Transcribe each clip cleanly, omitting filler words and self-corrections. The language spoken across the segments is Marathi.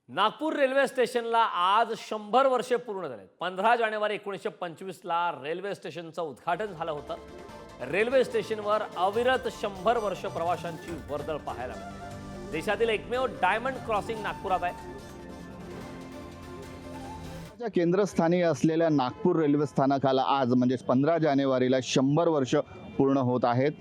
नागपूर रेल्वे स्टेशनला आज 100 वर्षे पूर्ण झाले। 15 जानेवारी 1925 ला रेल्वे स्टेशनचं उद्घाटन झालं होतं। रेल्वे स्टेशनवर अविरत 100 वर्ष प्रवाशांची वर्दळ पाहायला मिळते। देशातील एकमेव डायमंड क्रॉसिंग नागपुरात आहे। केंद्रस्थानी असलेल्या नागपूर रेल्वे स्थानकाला आज म्हणजे 15 जानेवारीला 100 वर्ष पूर्ण होत आहेत।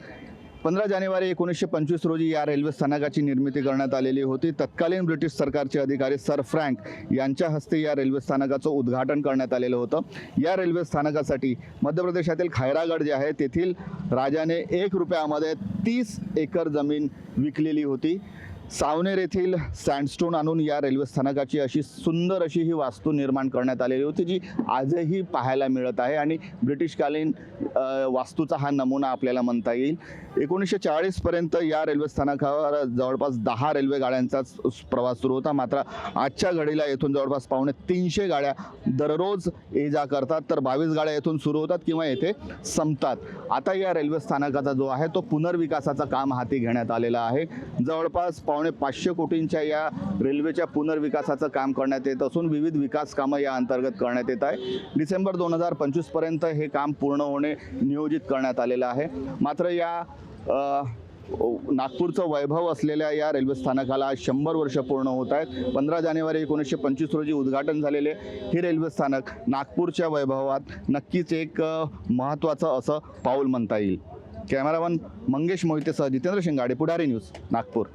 15 जानेवारी 1925 रोजी या रेल्वे स्थानकाची निर्मिती करण्यात आलेली होती। तत्कालीन ब्रिटिश सरकारचे अधिकारी सर फ्रँक यांच्या हस्ते या रेल्वे स्थानकाचं उद्घाटन करण्यात आलेलं होतं। या रेल्वे स्थानकासाठी मध्य प्रदेशातील खैरागड जे आहे तेथील राजाने 1 रुपयामध्ये 30 एकर जमीन विकलेली होती। सावनेर येथील सँडस्टोन आणून या रेल्वे स्थानकाची अशी सुंदर अशी ही वास्तू निर्माण करण्यात आलेली होती, जी आजही पाहायला मिळत आहे आणि ब्रिटिशकालीन वास्तूचा हा नमुना आपल्याला म्हणता येईल। 1940 पर्यंत या रेल्वे स्थानकावर जवळपास 10 रेल्वे गाड्यांचा प्रवास सुरू होता। मात्र आजच्या घडीला येथून जवळपास 350 गाड्या दररोज ये जा करतात, तर 22 गाड्या येथून सुरू होतात किंवा येथे संपतात। आता या रेल्वे स्थानकाचा जो आहे तो पुनर्विकासाचं काम हाती घेण्यात आलेलं आहे। जवळपास 500 कोटींच्या या रेल्वेच्या पुनर्विकासाचं काम करण्यात येत असून विविध विकास कामं या अंतर्गत करण्यात येत आहे। डिसेंबर 2025 पर्यंत हे काम पूर्ण होणे नियोजित करण्यात आलेलं आहे। मात्र या नागपूरचं वैभव असलेल्या या रेल्वे स्थानकाला 100 वर्ष पूर्ण होत आहेत। 15 जानेवारी 1925 रोजी उद्घाटन झालेले हे रेल्वे स्थानक नागपूरच्या वैभवात नक्कीच एक महत्त्वाचं असं पाऊल म्हणता येईल। कॅमेरामन मंगेश मोहितेसह जितेंद्र शिंगाडे, पुढारी न्यूज, नागपूर।